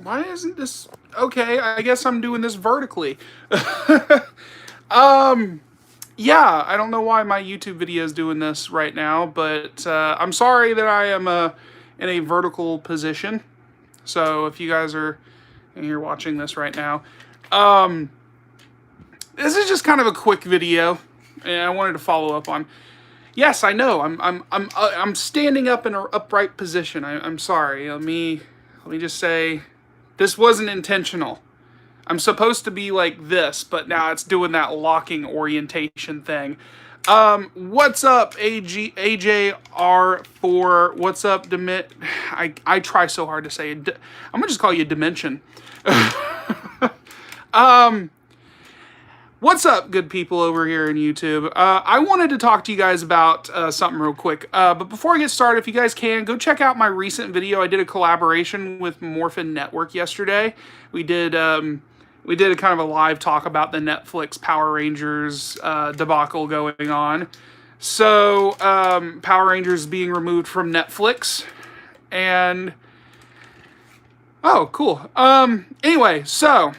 Why isn't this okay? I guess I'm doing this vertically. Yeah, I don't know why my YouTube video is doing this right now, but I'm sorry that I am in a vertical position. So if you guys are and you're watching this right now, this is just kind of a quick video, and I wanted to follow up on. Yes, I know. I'm standing up in an upright position. I'm sorry. Let me just say, this wasn't intentional. I'm supposed to be like this, but now it's doing that locking orientation thing. What's up, AJR4? What's up, I try so hard to say it. I'm gonna just call you Dimension. What's up, good people over here in YouTube? I wanted to talk to you guys about something real quick. But before I get started, if you guys can, go check out my recent video. I did a collaboration with Morphin Network yesterday. We did a kind of a live talk about the Netflix Power Rangers debacle going on. So, Power Rangers being removed from Netflix. And... oh, cool. Anyway, so...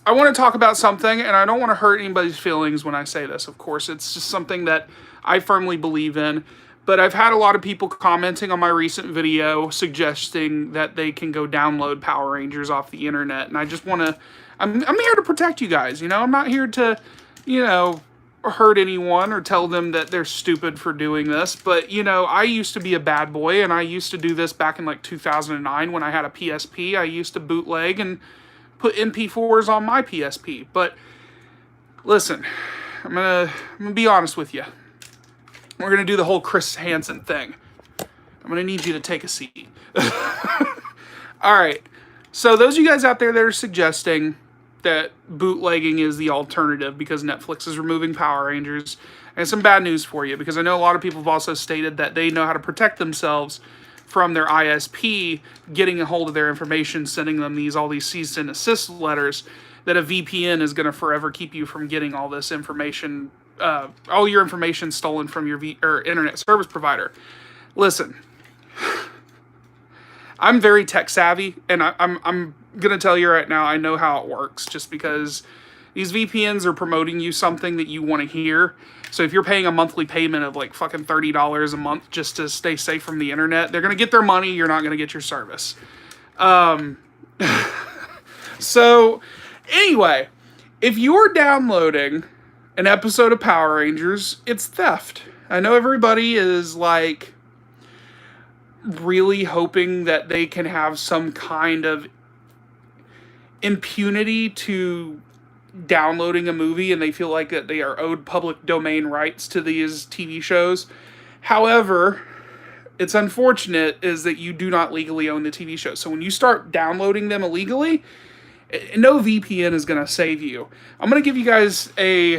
I want to talk about something, and I don't want to hurt anybody's feelings when I say this, of course. It's just something that I firmly believe in. But I've had a lot of people commenting on my recent video suggesting that they can go download Power Rangers off the internet. And I just want to... I'm here to protect you guys, you know? I'm not here to, you know, hurt anyone or tell them that they're stupid for doing this. But, you know, I used to be a bad boy, and I used to do this back in, like, 2009 when I had a PSP. I used to bootleg and put MP4s on my PSP. But listen, I'm gonna be honest with you. We're gonna do the whole Chris Hansen thing. I'm gonna need you to take a seat. Alright, so those of you guys out there that are suggesting that bootlegging is the alternative because Netflix is removing Power Rangers, and some bad news for you, because I know a lot of people have also stated that they know how to protect themselves from their ISP getting a hold of their information, sending them all these cease and desist letters, that a VPN is going to forever keep you from getting all this information, all your information stolen from your internet service provider. Listen, I'm very tech savvy, and I'm going to tell you right now, I know how it works, just because these VPNs are promoting you something that you want to hear. So if you're paying a monthly payment of like fucking $30 a month just to stay safe from the internet, they're going to get their money, you're not going to get your service. So anyway, if you're downloading an episode of Power Rangers, it's theft. I know everybody is like really hoping that they can have some kind of impunity to downloading a movie, and they feel like that they are owed public domain rights to these TV shows. However, it's unfortunate is that you do not legally own the TV show. So when you start downloading them illegally, no VPN is going to save you. I'm going to give you guys a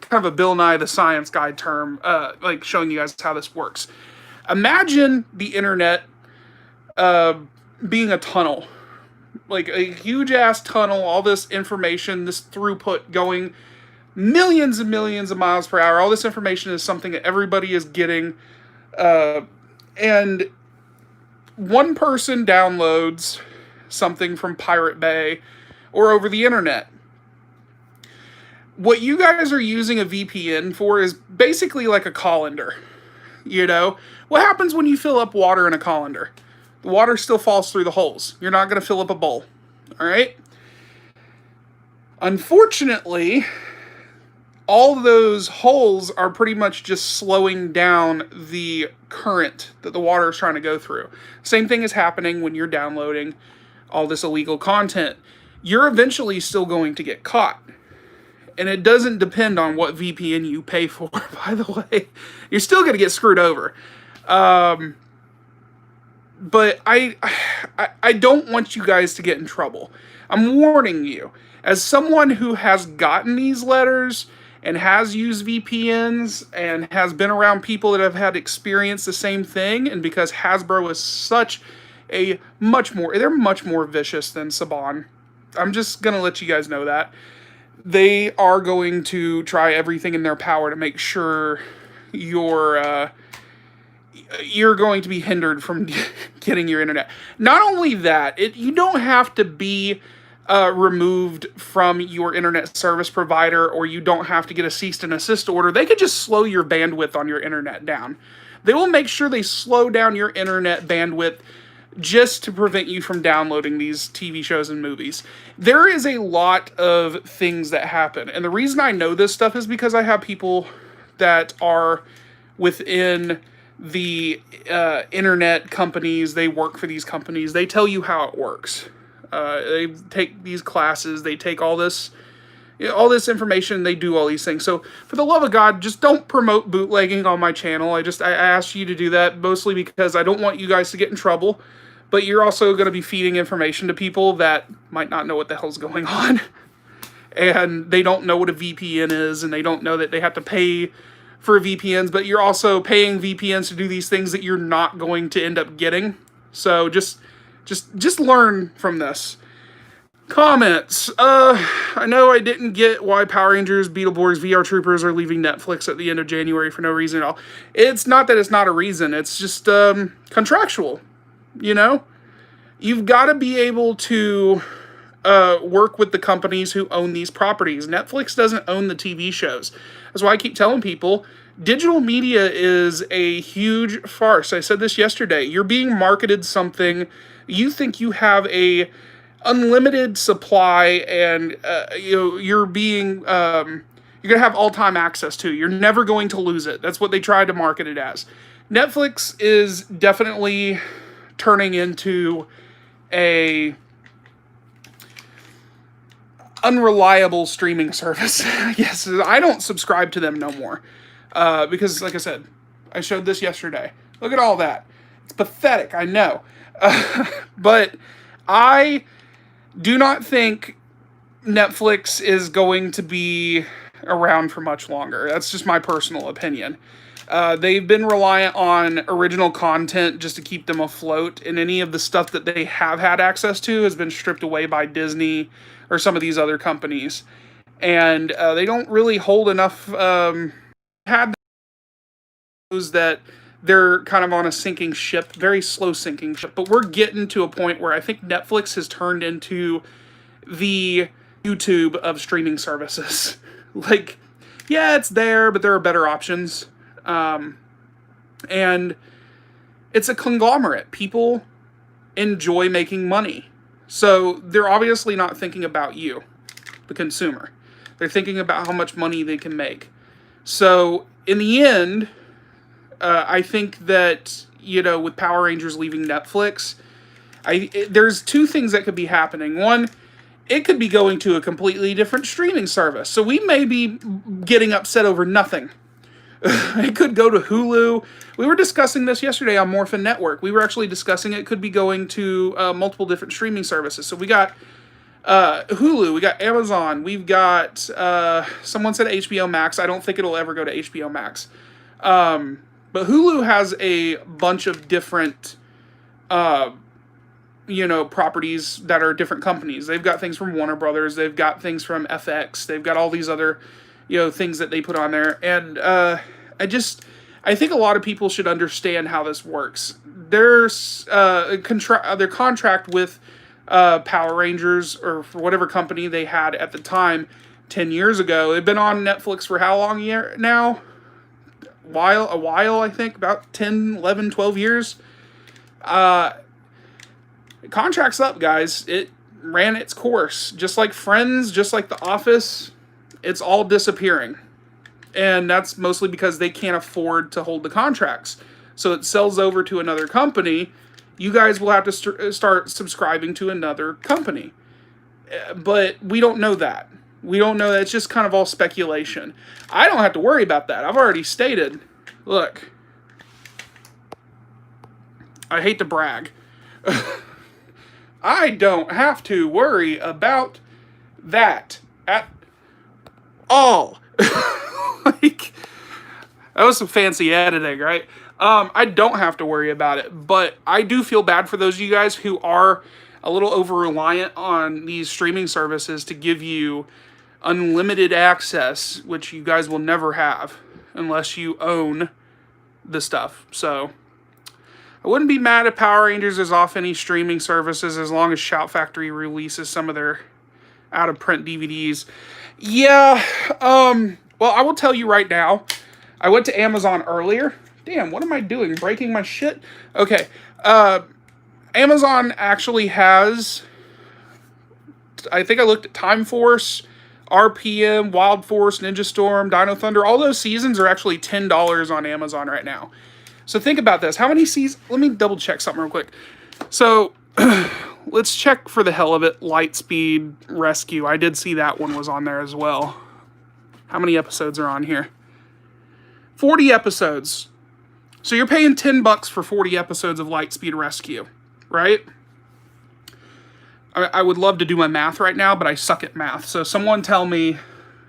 kind of a Bill Nye the Science Guy term, like showing you guys how this works. Imagine the internet being a tunnel. Like a huge ass tunnel, all this information, this throughput going millions and millions of miles per hour. All this information is something that everybody is getting. And one person downloads something from Pirate Bay or over the internet. What you guys are using a VPN for is basically like a colander. You know? What happens when you fill up water in a colander? The water still falls through the holes. You're not going to fill up a bowl. Alright? Unfortunately, all those holes are pretty much just slowing down the current that the water is trying to go through. Same thing is happening when you're downloading all this illegal content. You're eventually still going to get caught. And it doesn't depend on what VPN you pay for, by the way. You're still going to get screwed over. But I don't want you guys to get in trouble. I'm warning you. As someone who has gotten these letters and has used VPNs and has been around people that have had experienced the same thing, and because Hasbro is such a they're much more vicious than Saban. I'm just going to let you guys know that. They are going to try everything in their power to make sure your you're going to be hindered from getting your internet. Not only that, you don't have to be removed from your internet service provider, or you don't have to get a cease and desist order. They could just slow your bandwidth on your internet down. They will make sure they slow down your internet bandwidth just to prevent you from downloading these TV shows and movies. There is a lot of things that happen. And the reason I know this stuff is because I have people that are within the internet companies. They work for these companies. They tell you how it works. They take these classes. They take all this information. They do all these things. So for the love of God, just don't promote bootlegging on my channel. I asked you to do that mostly because I don't want you guys to get in trouble. But you're also going to be feeding information to people that might not know what the hell's going on. And they don't know what a VPN is, and they don't know that they have to pay for VPNs, but you're also paying VPNs to do these things that you're not going to end up getting. So just learn from this. Comments. I know I didn't get why Power Rangers, Beetleborgs, VR Troopers are leaving Netflix at the end of January for no reason at all. It's not that it's not a reason. It's just contractual. You know, you've got to be able to work with the companies who own these properties. Netflix doesn't own the TV shows. That's why I keep telling people, digital media is a huge farce. I said this yesterday. You're being marketed something. You think you have a unlimited supply, and you're being you're gonna have all-time access to. You're never going to lose it. That's what they tried to market it as. Netflix is definitely turning into a unreliable streaming service. Yes, I don't subscribe to them no more. Because, like I said, I showed this yesterday. Look at all that. It's pathetic, I know. But I do not think Netflix is going to be around for much longer. That's just my personal opinion. They've been reliant on original content just to keep them afloat, and any of the stuff that they have had access to has been stripped away by Disney or some of these other companies. And they don't really hold enough... had those that they're kind of on a sinking ship, very slow sinking ship. But we're getting to a point where I think Netflix has turned into the YouTube of streaming services. Like, yeah, it's there, but there are better options. And it's a conglomerate. People enjoy making money. So they're obviously not thinking about you, the consumer. They're thinking about how much money they can make. So in the end, I think that, with Power Rangers leaving Netflix, there's two things that could be happening. One, it could be going to a completely different streaming service. So we may be getting upset over nothing. It could go to Hulu. We were discussing this yesterday on Morphin Network. We were actually discussing it could be going to multiple different streaming services. So we got Hulu, we got Amazon, we've got, someone said HBO Max. I don't think it'll ever go to HBO Max. But Hulu has a bunch of different, properties that are different companies. They've got things from Warner Brothers. They've got things from FX. They've got all these other, things that they put on there. And I think a lot of people should understand how this works. There's their contract with Power Rangers, or for whatever company they had at the time 10 years ago. They've been on Netflix for how long now? A while, I think, about 10, 11, 12 years. Contract's up, guys. It ran its course. Just like Friends, just like The Office, it's all disappearing. And that's mostly because they can't afford to hold the contracts. So it sells over to another company. You guys will have to start subscribing to another company. But we don't know that. We don't know that. It's just kind of all speculation. I don't have to worry about that. I've already stated, look, I hate to brag. I don't have to worry about that at all. Like, that was some fancy editing, right? I don't have to worry about it, but I do feel bad for those of you guys who are a little over-reliant on these streaming services to give you unlimited access, which you guys will never have unless you own the stuff. So I wouldn't be mad if Power Rangers is off any streaming services as long as Shout Factory releases some of their out-of-print DVDs. Yeah, well, I will tell you right now, I went to Amazon earlier. Damn, what am I doing? Breaking my shit? Okay, Amazon actually has, I think I looked at Time Force, RPM, Wild Force, Ninja Storm, Dino Thunder. All those seasons are actually $10 on Amazon right now. So think about this. How many seasons? Let me double check something real quick. So let's check for the hell of it. Lightspeed Rescue. I did see that one was on there as well. How many episodes are on here? 40 episodes. So you're paying $10 for 40 episodes of Lightspeed Rescue, right? I would love to do my math right now, but I suck at math. So someone tell me,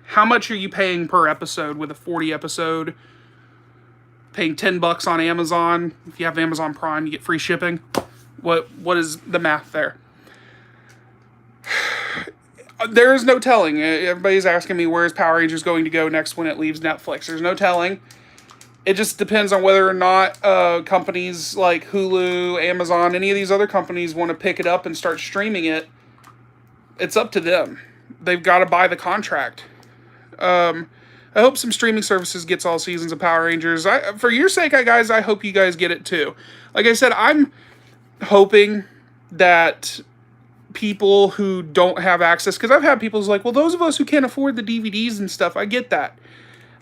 how much are you paying per episode with a 40 episode? Paying $10 on Amazon. If you have Amazon Prime, you get free shipping. What is the math there? There is no telling. Everybody's asking me where's Power Rangers going to go next when it leaves Netflix. There's no telling. It just depends on whether or not companies like Hulu, Amazon, any of these other companies want to pick it up and start streaming it. It's up to them. They've got to buy the contract. I hope some streaming services gets all seasons of Power Rangers. For your sake, guys, I hope you guys get it too. Like I said, I'm hoping that people who don't have access, because I've had people who's like, well, those of us who can't afford the DVDs and stuff, I get that.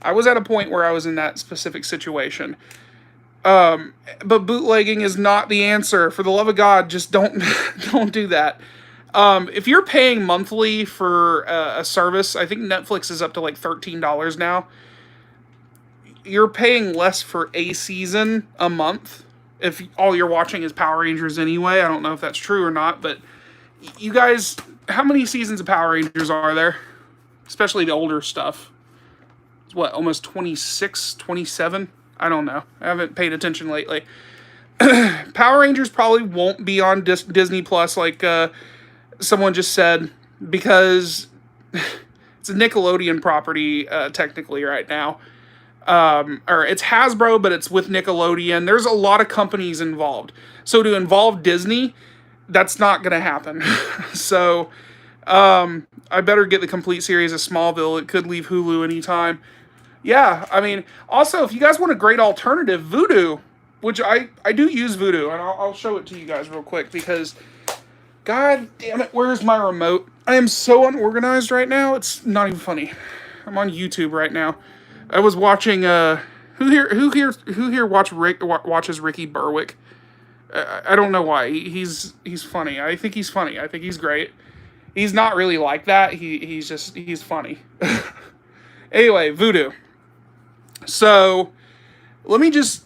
I was at a point where I was in that specific situation. But bootlegging is not the answer. For the love of God, just don't do that. If you're paying monthly for a service, I think Netflix is up to like $13 now. You're paying less for a season a month. If all you're watching is Power Rangers anyway. I don't know if that's true or not, but you guys, how many seasons of Power Rangers are there? Especially the older stuff. It's what, almost 26, 27? I don't know. I haven't paid attention lately. Power Rangers probably won't be on Disney Plus like someone just said, because it's a Nickelodeon property technically right now. Or it's Hasbro, but it's with Nickelodeon. There's a lot of companies involved. So to involve Disney, that's not going to happen. So I better get the complete series of Smallville. It could leave Hulu anytime. Yeah, I mean, also, if you guys want a great alternative, Vudu, which I do use Vudu, and I'll show it to you guys real quick, because, God damn it, where's my remote? I am so unorganized right now, it's not even funny. I'm on YouTube right now. I was watching, who here watches Ricky Berwick? I don't know why. He's funny. I think he's funny. I think he's great. He's not really like that. He's funny. Anyway, Vudu. So, let me just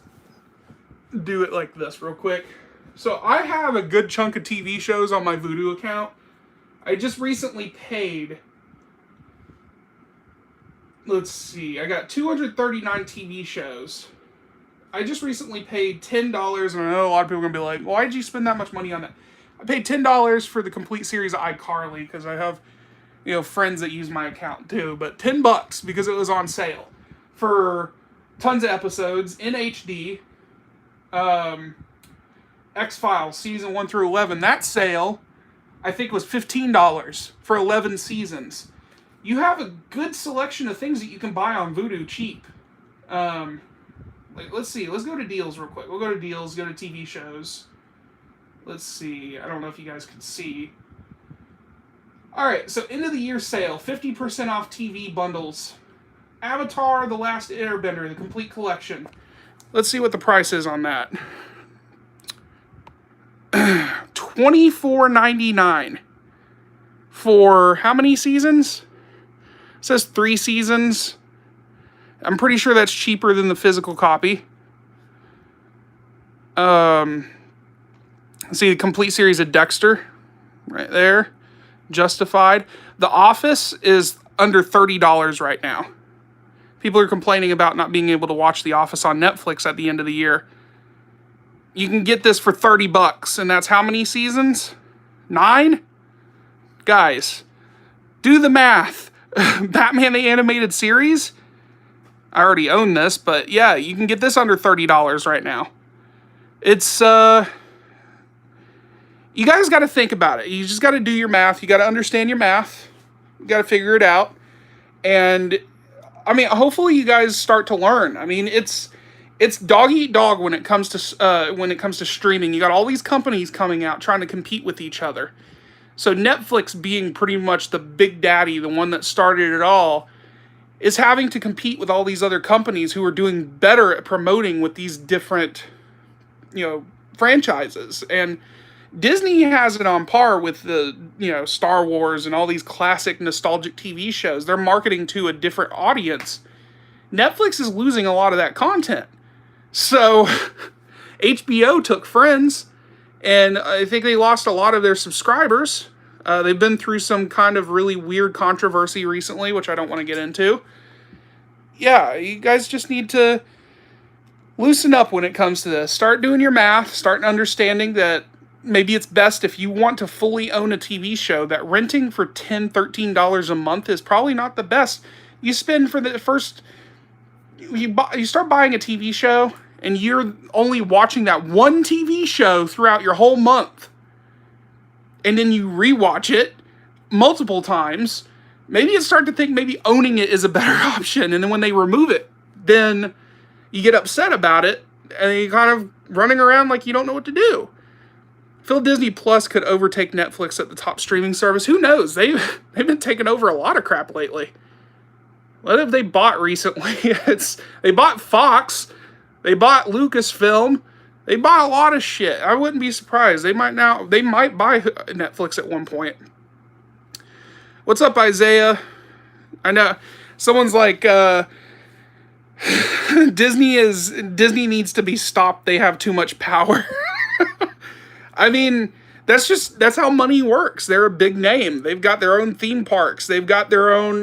do it like this real quick. So, I have a good chunk of TV shows on my Vudu account. I just recently paid, let's see, I got 239 TV shows. I just recently paid $10, and I know a lot of people are going to be like, why did you spend that much money on that? I paid $10 for the complete series of iCarly, because I have, friends that use my account too, but $10 because it was on sale for tons of episodes in HD. X-Files season 1 through 11, that sale I think was $15 for 11 seasons. You have a good selection of things that you can buy on Vudu cheap. Let's see, let's go to deals real quick. We'll go to deals, go to TV shows. Let's see, I don't know if you guys can see. Alright, so end of the year sale, 50% off TV bundles. Avatar: The Last Airbender, the complete collection. Let's see what the price is on that. $24.99 for how many seasons? It says 3 seasons. I'm pretty sure that's cheaper than the physical copy. See the complete series of Dexter right there. Justified. The Office is under $30 right now. People are complaining about not being able to watch The Office on Netflix at the end of the year. You can get this for $30, and that's how many seasons? 9? Guys, do the math. Batman the Animated Series? I already own this, but yeah, you can get this under $30 right now. It's you guys got to think about it. You just got to do your math. You got to understand your math. You got to figure it out. And I mean, hopefully you guys start to learn. I mean, it's dog eat dog when it comes to streaming. You got all these companies coming out trying to compete with each other. So Netflix, being pretty much the big daddy, the one that started it all, is having to compete with all these other companies who are doing better at promoting with these different, franchises. And Disney has it on par with the, Star Wars and all these classic nostalgic TV shows. They're marketing to a different audience. Netflix is losing a lot of that content. So HBO took Friends, and I think they lost a lot of their subscribers. They've been through some kind of really weird controversy recently, which I don't want to get into. Yeah, you guys just need to loosen up when it comes to this. Start doing your math. Start understanding that maybe it's best, if you want to fully own a TV show, that renting for $10, $13 a month is probably not the best. You spend for the first... You start buying a TV show, and you're only watching that one TV show throughout your whole month. And then you rewatch it multiple times. Maybe you start to think maybe owning it is a better option. And then when they remove it, then you get upset about it, and you're kind of running around like you don't know what to do. Phil, Disney Plus could overtake Netflix at the top streaming service. Who knows? They've been taking over a lot of crap lately. What have they bought recently? They bought Fox. They bought Lucasfilm. They bought a lot of shit. I wouldn't be surprised. They might buy Netflix at one point. What's up, Isaiah? I know someone's like, Disney needs to be stopped. They have too much power. I mean, that's how money works. They're a big name. They've got their own theme parks. They've got their own,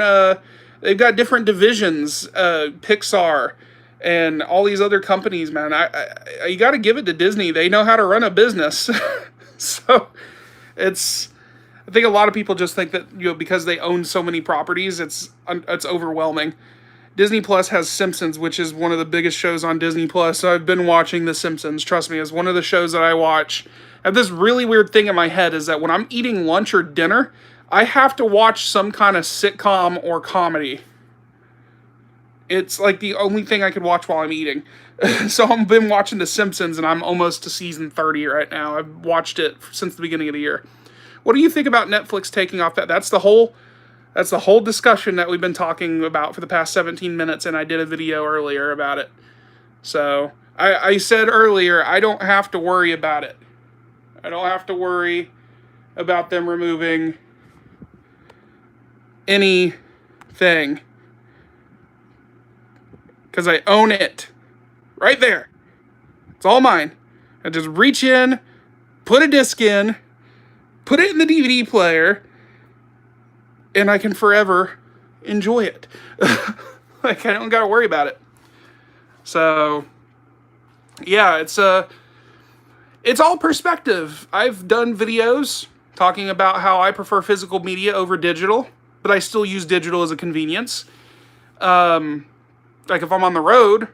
they've got different divisions, Pixar and all these other companies, man. You got to give it to Disney. They know how to run a business. So I think a lot of people just think that, because they own so many properties, it's overwhelming. Disney Plus has Simpsons, which is one of the biggest shows on Disney Plus. So I've been watching The Simpsons. Trust me, it's one of the shows that I watch. I have this really weird thing in my head, is that when I'm eating lunch or dinner, I have to watch some kind of sitcom or comedy. It's like the only thing I could watch while I'm eating. So I've been watching The Simpsons, and I'm almost to season 30 right now. I've watched it since the beginning of the year. What do you think about Netflix taking off that? That's the whole discussion that we've been talking about for the past 17 minutes, and I did a video earlier about it. So I said earlier, I don't have to worry about it. I don't have to worry about them removing anything, because I own it right there. It's all mine. I just reach in, put a disc in, put it in the DVD player, and I can forever enjoy it. Like, I don't got to worry about it. So yeah, it's all perspective. I've done videos talking about how I prefer physical media over digital, but I still use digital as a convenience. Like, if I'm on the road,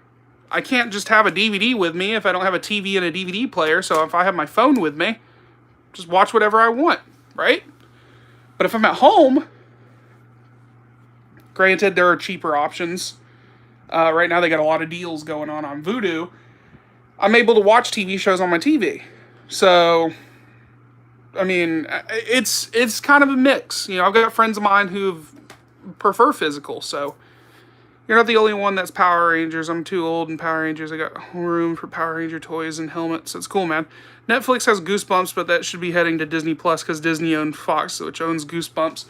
I can't just have a DVD with me if I don't have a TV and a DVD player. So if I have my phone with me, just watch whatever I want, right? But if I'm at home, granted, there are cheaper options. Right now they got a lot of deals going on Vudu. I'm able to watch TV shows on my TV. So, I mean, it's kind of a mix. I've got friends of mine who prefer physical, so you're not the only one that's Power Rangers. I'm too old in Power Rangers. I got room for Power Ranger toys and helmets. It's cool, man. Netflix has Goosebumps, but that should be heading to Disney Plus because Disney owns Fox, which owns Goosebumps.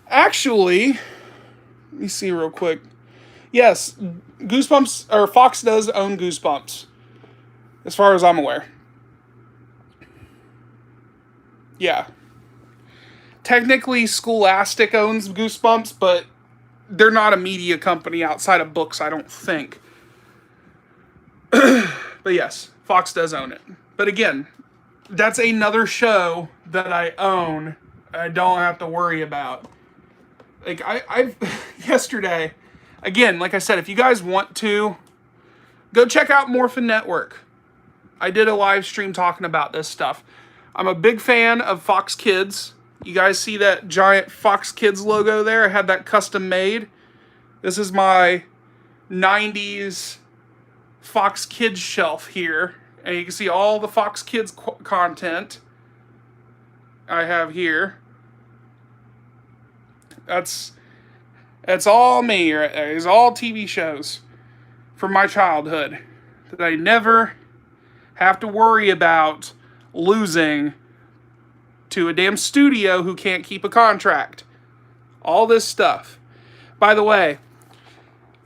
Actually, let me see real quick. Yes, Goosebumps, or Fox does own Goosebumps, as far as I'm aware. Yeah. Technically, Scholastic owns Goosebumps, but they're not a media company outside of books, I don't think. But yes, Fox does own it. But again, that's another show that I own. I don't have to worry about. Like, I've yesterday, again, like I said, if you guys want to, go check out Morphin Network. I did a live stream talking about this stuff. I'm a big fan of Fox Kids. You guys see that giant Fox Kids logo there? I had that custom made. This is my 90s Fox Kids shelf here. And you can see all the Fox Kids content I have here. That's all me right there. It's all TV shows from my childhood that I never have to worry about losing to a damn studio who can't keep a contract. All this stuff. By the way,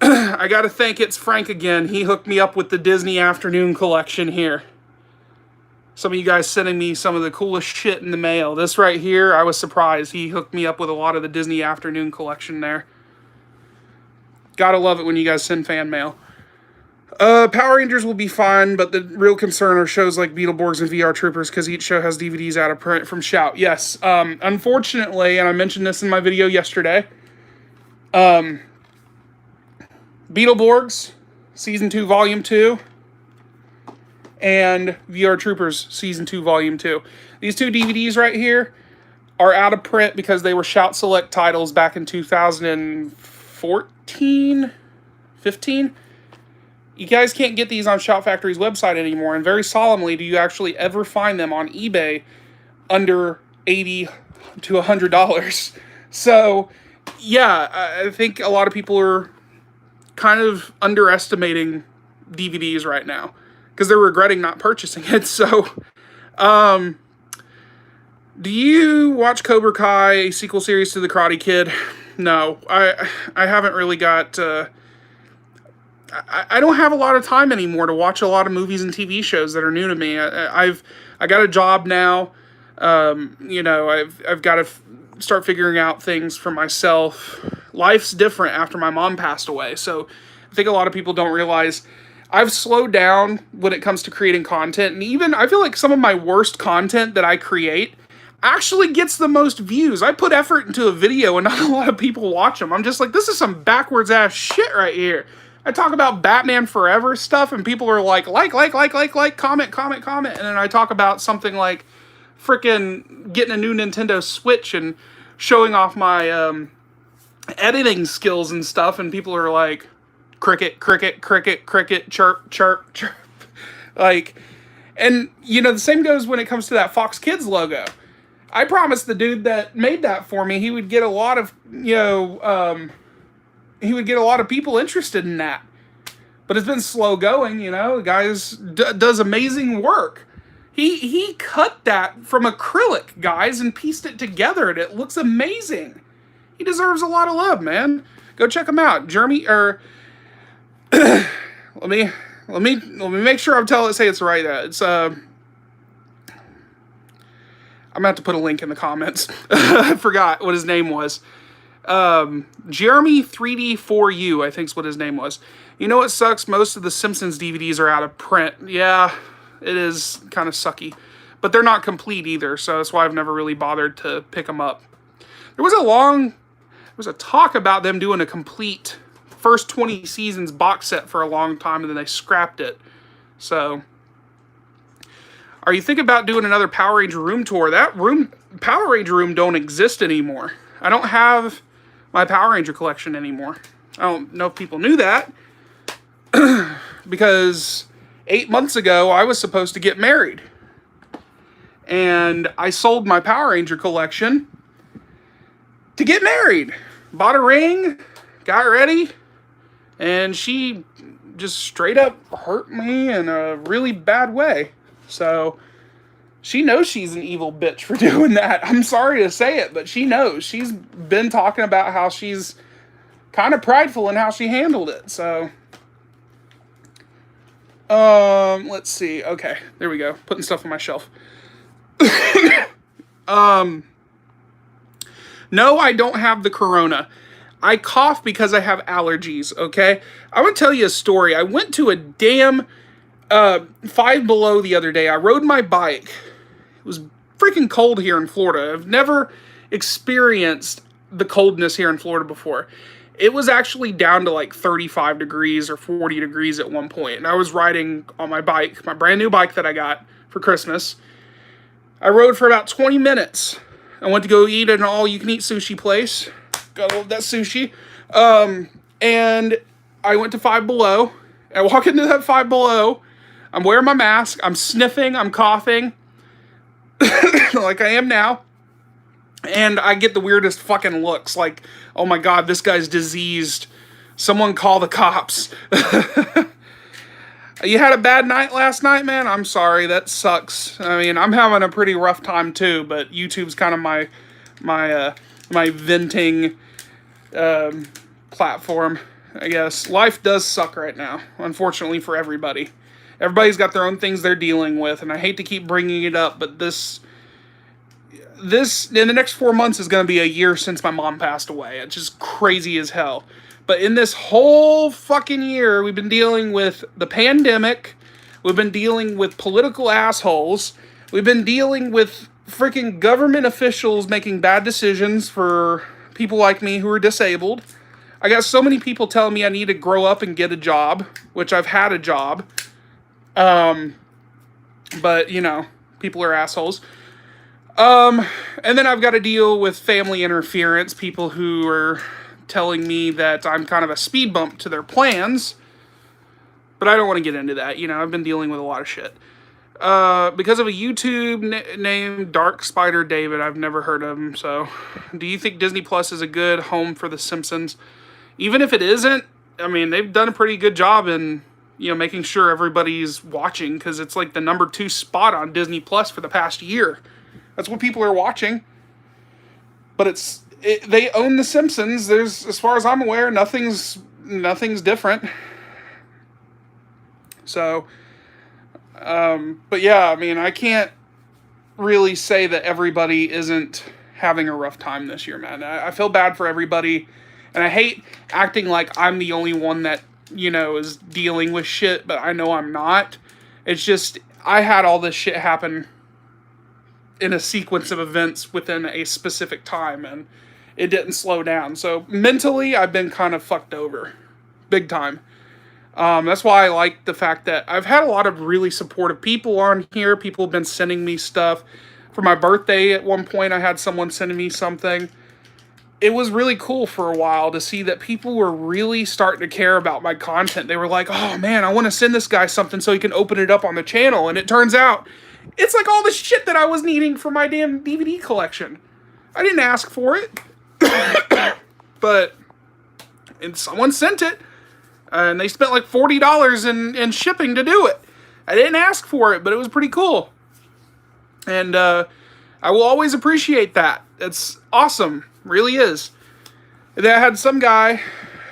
I gotta thank It's Frank again. He hooked me up with the Disney Afternoon collection here. Some of you guys sending me some of the coolest shit in the mail. This right here, I was surprised. He hooked me up with a lot of the Disney Afternoon collection there. Gotta love it when you guys send fan mail. Power Rangers will be fine, but the real concern are shows like Beetleborgs and VR Troopers, because each show has DVDs out of print from Shout. Yes, unfortunately, and I mentioned this in my video yesterday, Beetleborgs, Season 2, Volume 2, and VR Troopers, Season 2, Volume 2. These two DVDs right here are out of print because they were Shout Select titles back in 2014, 15. You guys can't get these on Shout Factory's website anymore, and very solemnly, do you actually ever find them on eBay under $80 to $100. So, yeah, I think a lot of people are kind of underestimating DVDs right now because they're regretting not purchasing it. So, do you watch Cobra Kai, a sequel series to The Karate Kid? No, I haven't really got... I don't have a lot of time anymore to watch a lot of movies and TV shows that are new to me. I got a job now. You know, I've got to start figuring out things for myself. Life's different after my mom passed away, so I think a lot of people don't realize I've slowed down when it comes to creating content, and even I feel like some of my worst content that I create actually gets the most views. I put effort into a video and not a lot of people watch them. I'm just like, this is some backwards ass shit right here. I talk about Batman Forever stuff, and people are like, comment, and then I talk about something like frickin' getting a new Nintendo Switch and showing off my editing skills and stuff, and people are like, cricket, chirp, chirp. Like, and, you know, the same goes when it comes to that Fox Kids logo. I promised the dude that made that for me he would get a lot of, you know, he would get a lot of people interested in that. But it's been slow going, you know. The guy does amazing work. He cut that from acrylic, guys, and pieced it together, and it looks amazing. He deserves a lot of love, man. Go check him out. Jeremy, or... let me make sure say it's right. It's, I'm gonna have to put a link in the comments. I forgot what his name was. Jeremy 3D4U, I think is what his name was. You know what sucks? Most of the Simpsons DVDs are out of print. Yeah, it is kind of sucky. But they're not complete either, so that's why I've never really bothered to pick them up. There was a talk about them doing a complete first 20 seasons box set for a long time, and then they scrapped it. So, are you thinking about doing another Power Ranger room tour? Power Ranger room don't exist anymore. I don't have my Power Ranger collection anymore. I don't know if people knew that. Because 8 months ago, I was supposed to get married. And I sold my Power Ranger collection to get married. Bought a ring, got ready, and she just straight up hurt me in a really bad way. So... she knows she's an evil bitch for doing that. I'm sorry to say it, but she knows. She's been talking about how she's kind of prideful in how she handled it. So, let's see. Okay, there we go. Putting stuff on my shelf. No, I don't have the corona. I cough because I have allergies, okay? I want to tell you a story. I went to a damn Five Below the other day. I rode my bike. It was freaking cold here in Florida. I've never experienced the coldness here in Florida before. It was actually down to like 35 degrees or 40 degrees at one point, and I was riding on my bike, my brand new bike that I got for Christmas. I rode for about 20 minutes. I went to go eat at an all-you-can-eat sushi place. Gotta love that sushi. And I went to Five Below. I walk into that Five Below. I'm wearing my mask. I'm sniffing. I'm coughing. Like I am now. And I get the weirdest fucking looks. Like, oh my god, this guy's diseased. Someone call the cops. You had a bad night last night, man? I'm sorry, that sucks. I mean, I'm having a pretty rough time too, but YouTube's kind of my venting platform, I guess. Life does suck right now, unfortunately for everybody. Everybody's got their own things they're dealing with, and I hate to keep bringing it up, but this in the next 4 months is going to be a year since my mom passed away. It's just crazy as hell. But in this whole fucking year, we've been dealing with the pandemic. We've been dealing with political assholes. We've been dealing with freaking government officials making bad decisions for people like me who are disabled. I got so many people telling me I need to grow up and get a job, which I've had a job. But, you know, people are assholes. And then I've got to deal with family interference, people who are telling me that I'm kind of a speed bump to their plans. But I don't want to get into that. You know, I've been dealing with a lot of shit. Because of a YouTube named Dark Spider David. I've never heard of him. So, do you think Disney Plus is a good home for The Simpsons? Even if it isn't, I mean, they've done a pretty good job in, you know, making sure everybody's watching. Because it's like the #2 spot on Disney Plus for the past year. That's what people are watching. But they own The Simpsons. There's, as far as I'm aware, nothing's different. So, but yeah, I mean, I can't really say that everybody isn't having a rough time this year, man. I feel bad for everybody, and I hate acting like I'm the only one that, you know, is dealing with shit, but I know I'm not. It's just, I had all this shit happen in a sequence of events within a specific time, and it didn't slow down. So mentally, I've been kind of fucked over, big time. That's why I like the fact that I've had a lot of really supportive people on here. People have been sending me stuff. For my birthday, at one point, I had someone sending me something. It was really cool for a while to see that people were really starting to care about my content. They were like, oh man, I want to send this guy something so he can open it up on the channel. And it turns out, it's like all the shit that I was needing for my damn DVD collection. I didn't ask for it. But someone sent it. And they spent like $40 in shipping to do it. I didn't ask for it, but it was pretty cool. And I will always appreciate that. It's awesome. Really is. And then I had some guy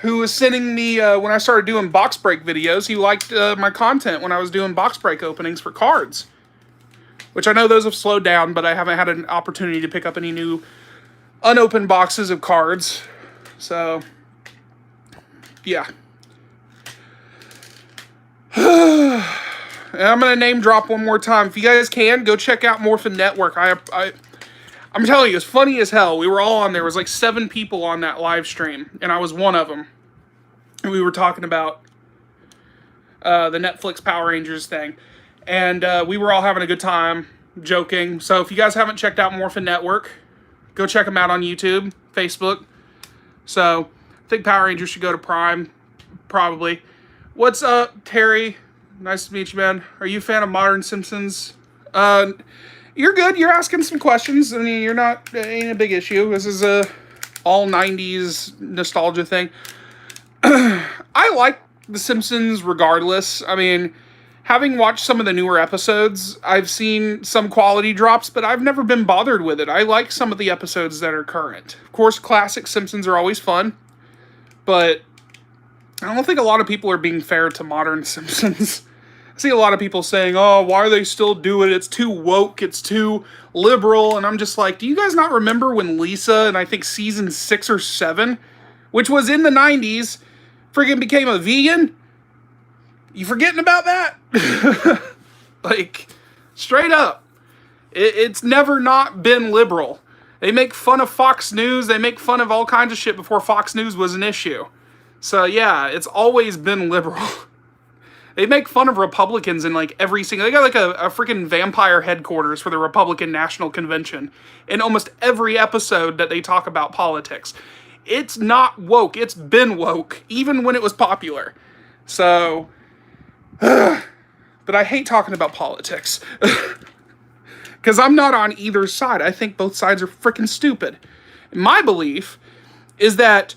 who was sending me, when I started doing box break videos, he liked my content when I was doing box break openings for cards. Which I know those have slowed down, but I haven't had an opportunity to pick up any new unopened boxes of cards. So, yeah. And I'm going to name drop one more time. If you guys can, go check out Morphin Network. I'm telling you, it's funny as hell. We were all on there. There was like 7 people on that live stream, and I was one of them. And we were talking about the Netflix Power Rangers thing. And we were all having a good time, joking. So if you guys haven't checked out Morphin Network, go check them out on YouTube, Facebook. So I think Power Rangers should go to Prime, probably. What's up, Terry? Nice to meet you, man. Are you a fan of Modern Simpsons? You're good. You're asking some questions. I mean, you're not, ain't a big issue. This is a all 90s nostalgia thing. I like The Simpsons regardless. I mean, having watched some of the newer episodes, I've seen some quality drops, but I've never been bothered with it. I like some of the episodes that are current. Of course, classic Simpsons are always fun, but I don't think a lot of people are being fair to modern Simpsons. I see a lot of people saying, oh, why are they still doing it? It's too woke, it's too liberal, and I'm just like, do you guys not remember when Lisa, in I think season 6 or 7, which was in the 90s, friggin' became a vegan? You forgetting about that? Like, straight up. It's never not been liberal. They make fun of Fox News. They make fun of all kinds of shit before Fox News was an issue. So yeah, it's always been liberal. They make fun of Republicans in like every single... They got like a freaking vampire headquarters for the Republican National Convention in almost every episode that they talk about politics. It's not woke. It's been woke, even when it was popular. So... but I hate talking about politics. Because I'm not on either side. I think both sides are freaking stupid. My belief is that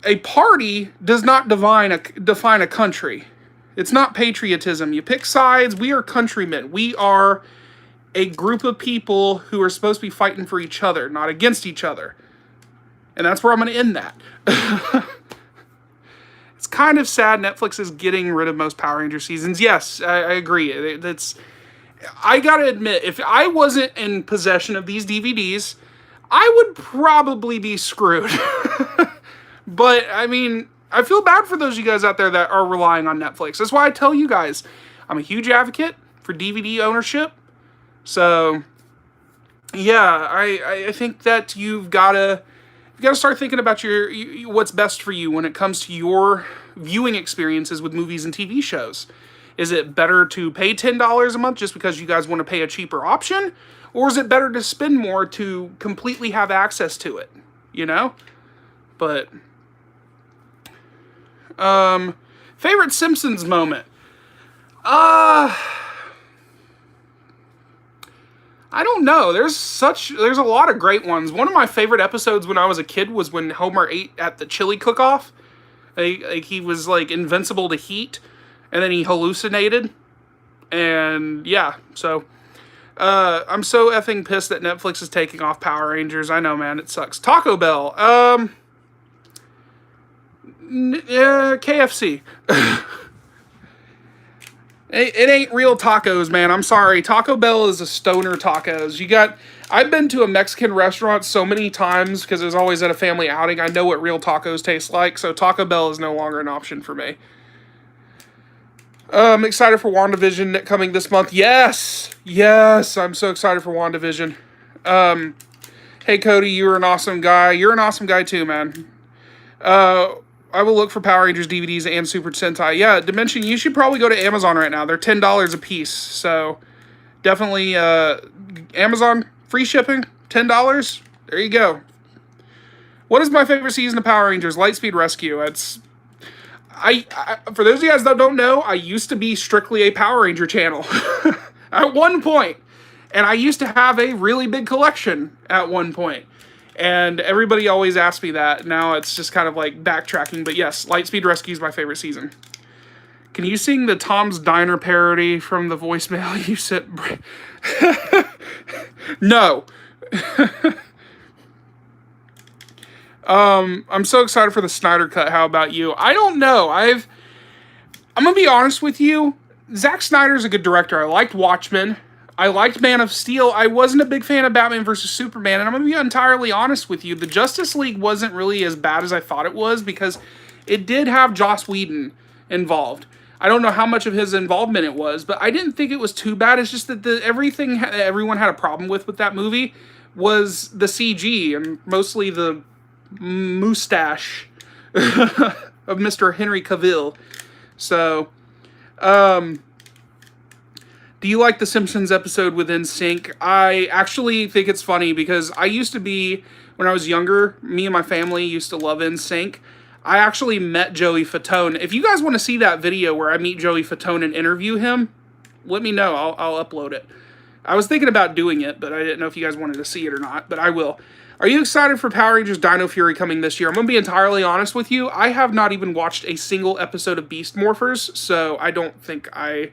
a party does not define a country. It's not patriotism. You pick sides. We are countrymen. We are a group of people who are supposed to be fighting for each other, not against each other. And that's where I'm going to end that. It's kind of sad Netflix is getting rid of most Power Ranger seasons. Yes, I agree. I gotta admit, if I wasn't in possession of these DVDs, I would probably be screwed. But, I mean, I feel bad for those of you guys out there that are relying on Netflix. That's why I tell you guys, I'm a huge advocate for DVD ownership. So, yeah, I think that you've got to start thinking about what's best for you when it comes to your viewing experiences with movies and TV shows. Is it better to pay $10 a month just because you guys want to pay a cheaper option? Or is it better to spend more to completely have access to it? You know? But... favorite Simpsons moment. I don't know. There's a lot of great ones. One of my favorite episodes when I was a kid was when Homer ate at the chili cook-off. Like he was like invincible to heat, and then he hallucinated. And yeah, so I'm so effing pissed that Netflix is taking off Power Rangers. I know, man, it sucks. Taco Bell. KFC. It ain't real tacos, man. I'm sorry. Taco Bell is a stoner tacos. I've been to a Mexican restaurant so many times because it was always at a family outing. I know what real tacos taste like, so Taco Bell is no longer an option for me. I'm excited for WandaVision coming this month. Yes! Yes! I'm so excited for WandaVision. Hey, Cody, you're an awesome guy. You're an awesome guy too, man. I will look for Power Rangers DVDs and Super Sentai. Yeah, Dimension, you should probably go to Amazon right now. They're $10 a piece. So, definitely, Amazon, free shipping, $10. There you go. What is my favorite season of Power Rangers? Lightspeed Rescue. For those of you guys that don't know, I used to be strictly a Power Ranger channel. At one point. And I used to have a really big collection at one point. And everybody always asks me that. Now it's just kind of like backtracking. But yes, Lightspeed Rescue is my favorite season. Can you sing the Tom's Diner parody from the voicemail you sent? No. I'm so excited for the Snyder Cut. How about you? I don't know. I'm going to be honest with you. Zack Snyder's a good director. I liked Watchmen. I liked Man of Steel. I wasn't a big fan of Batman vs. Superman, and I'm going to be entirely honest with you. The Justice League wasn't really as bad as I thought it was because it did have Joss Whedon involved. I don't know how much of his involvement it was, but I didn't think it was too bad. It's just that everything everyone had a problem with that movie was the CG and mostly the mustache of Mr. Henry Cavill. So, do you like the Simpsons episode with NSYNC? I actually think it's funny because I used to be, when I was younger, me and my family used to love NSYNC. I actually met Joey Fatone. If you guys want to see that video where I meet Joey Fatone and interview him, let me know. I'll upload it. I was thinking about doing it, but I didn't know if you guys wanted to see it or not, but I will. Are you excited for Power Rangers Dino Fury coming this year? I'm going to be entirely honest with you. I have not even watched a single episode of Beast Morphers, so I don't think I'm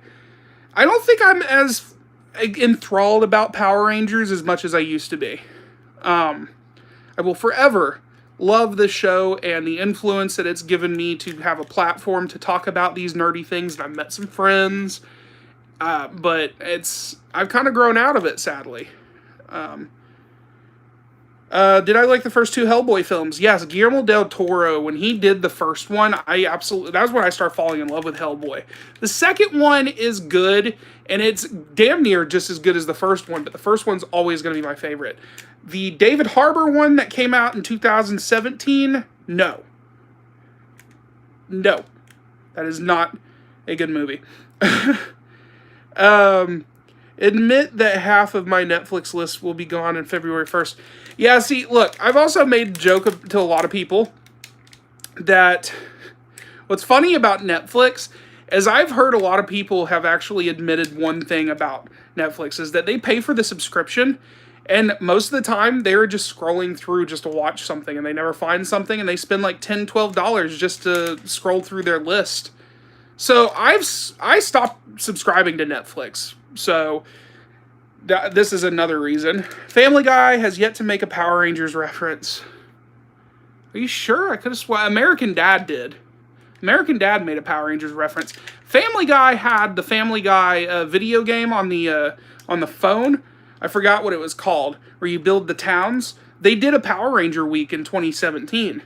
as enthralled about Power Rangers as much as I used to be. I will forever love this show and the influence that it's given me to have a platform to talk about these nerdy things. And I've met some friends, but I've kind of grown out of it, sadly. Did I like the first two Hellboy films? Yes, Guillermo del Toro, when he did the first one, that was when I started falling in love with Hellboy. The second one is good, and it's damn near just as good as the first one, but the first one's always going to be my favorite. The David Harbour one that came out in 2017, no. No. That is not a good movie. Admit that half of my Netflix list will be gone on February 1st. Yeah, see, look, I've also made a joke to a lot of people that what's funny about Netflix is I've heard a lot of people have actually admitted one thing about Netflix is that they pay for the subscription, and most of the time they're just scrolling through just to watch something, and they never find something, and they spend like $10, $12 just to scroll through their list. So I stopped subscribing to Netflix. So this is another reason. Family Guy has yet to make a Power Rangers reference. Are you sure? I could have sworn American Dad did. American Dad made a Power Rangers reference. Family Guy had the Family Guy video game on the phone. I forgot what it was called, where you build the towns. They did a Power Ranger week in 2017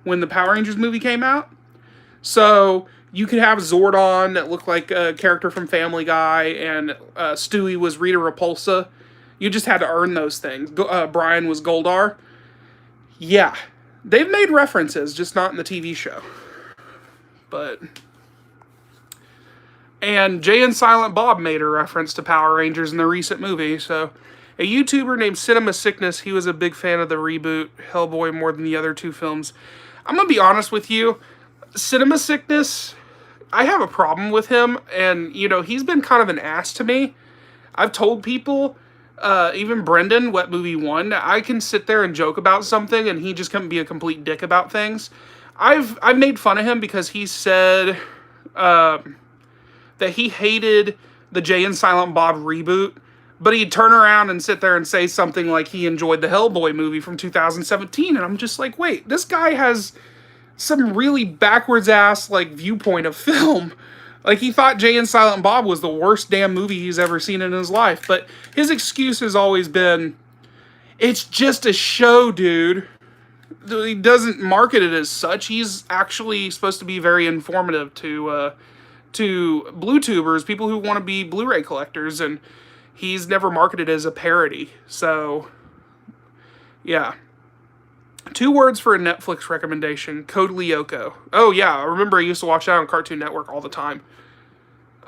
when the Power Rangers movie came out. So you could have Zordon that looked like a character from Family Guy, and Stewie was Rita Repulsa. You just had to earn those things. Brian was Goldar. Yeah. They've made references, just not in the TV show. And Jay and Silent Bob made a reference to Power Rangers in the recent movie, so... A YouTuber named Cinema Sickness, he was a big fan of the reboot Hellboy more than the other two films. I'm going to be honest with you. Cinema Sickness, I have a problem with him, and, you know, he's been kind of an ass to me. I've told people, even Brendan, Wet Movie 1, I can sit there and joke about something, and he just can be a complete dick about things. I've made fun of him because he said that he hated the Jay and Silent Bob reboot, but he'd turn around and sit there and say something like he enjoyed the Hellboy movie from 2017, and I'm just like, wait, this guy has some really backwards ass like viewpoint of film. Like, he thought Jay and Silent Bob was the worst damn movie he's ever seen in his life, but his excuse has always been, it's just a show, dude. He doesn't market it as such. He's actually supposed to be very informative to Bluetubers, people who want to be Blu-ray collectors, and he's never marketed as a parody. So, yeah. 2 words for a Netflix recommendation. Code Lyoko. Oh, yeah. I remember I used to watch that on Cartoon Network all the time.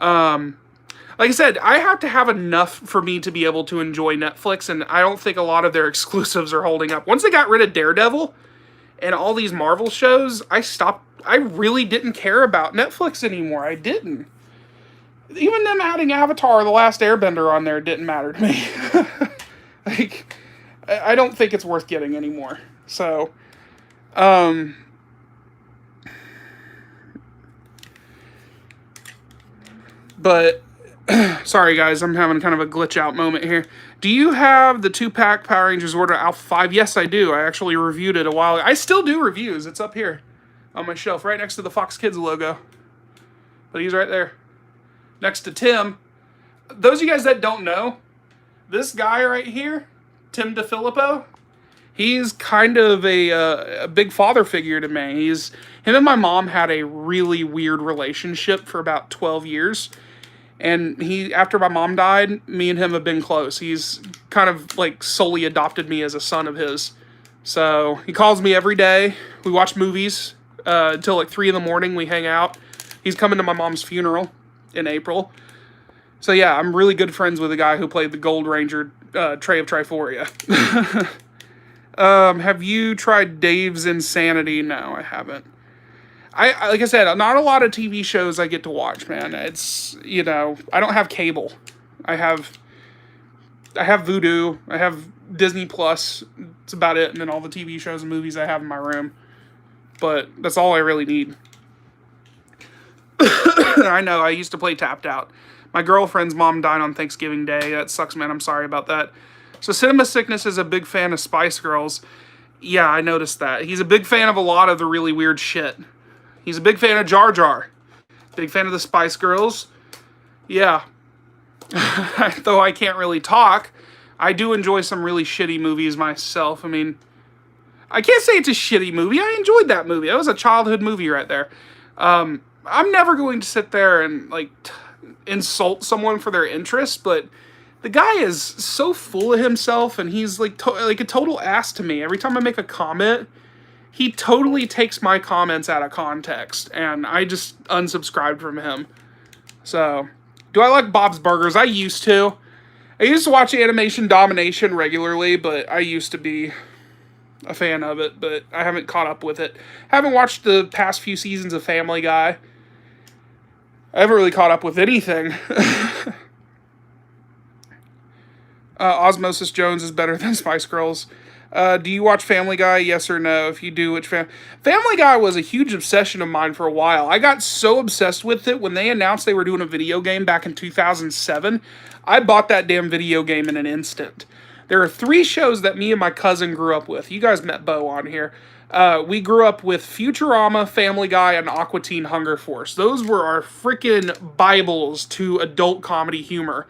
Like I said, I have to have enough for me to be able to enjoy Netflix, and I don't think a lot of their exclusives are holding up. Once they got rid of Daredevil and all these Marvel shows, I stopped. I really didn't care about Netflix anymore. I didn't. Even them adding Avatar: The Last Airbender on there didn't matter to me. Like, I don't think it's worth getting anymore. So, but, sorry guys, I'm having kind of a glitch out moment here. Do you have the 2-pack Power Rangers Order Alpha 5? Yes, I do. I actually reviewed it a while ago. I still do reviews. It's up here on my shelf, right next to the Fox Kids logo. But he's right there. Next to Tim. Those of you guys that don't know, this guy right here, Tim DeFilippo, he's kind of a big father figure to me. Him and my mom had a really weird relationship for about 12 years. And after my mom died, me and him have been close. He's kind of like solely adopted me as a son of his. So he calls me every day. We watch movies until like 3 in the morning. We hang out. He's coming to my mom's funeral in April. So yeah, I'm really good friends with the guy who played the Gold Ranger, Trey of Triforia. Have you tried Dave's Insanity? No, I haven't. I like I said, not a lot of TV shows I get to watch, man. It's, you know, I don't have cable. I have Vudu. I have Disney Plus. It's about it. And then all the TV shows and movies I have in my room. But that's all I really need. I know, I used to play Tapped Out. My girlfriend's mom died on Thanksgiving Day. That sucks, man. I'm sorry about that. So Cinema Sickness is a big fan of Spice Girls. Yeah, I noticed that. He's a big fan of a lot of the really weird shit. He's a big fan of Jar Jar. Big fan of the Spice Girls. Yeah. Though I can't really talk, I do enjoy some really shitty movies myself. I mean, I can't say it's a shitty movie. I enjoyed that movie. That was a childhood movie right there. I'm never going to sit there and like insult someone for their interest, but the guy is so full of himself, and he's like like a total ass to me. Every time I make a comment, he totally takes my comments out of context, and I just unsubscribed from him. So, do I like Bob's Burgers? I used to. I used to watch Animation Domination regularly, but I used to be a fan of it, but I haven't caught up with it. Haven't watched the past few seasons of Family Guy. I haven't really caught up with anything. Osmosis Jones is better than Spice Girls. Do you watch Family Guy? Yes or no? If you do, which Family Guy was a huge obsession of mine for a while. I got so obsessed with it when they announced they were doing a video game back in 2007. I bought that damn video game in an instant. There are 3 shows that me and my cousin grew up with. You guys met Bo on here. We grew up with Futurama, Family Guy, and Aqua Teen Hunger Force. Those were our freaking Bibles to adult comedy humor.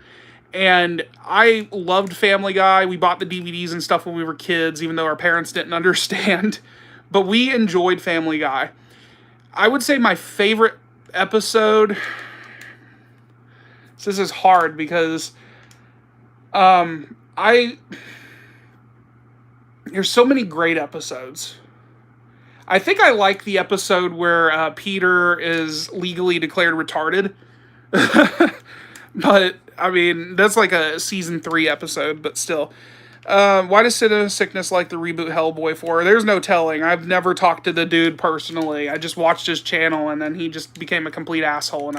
And I loved Family Guy. We bought the DVDs and stuff when we were kids, even though our parents didn't understand. But we enjoyed Family Guy. I would say my favorite episode... This is hard because... there's so many great episodes. I think I like the episode where Peter is legally declared retarded. But, I mean, that's like a season 3 episode, but still. Why does Cinema Sickness like the reboot Hellboy for? There's no telling. I've never talked to the dude personally. I just watched his channel, and then he just became a complete asshole, and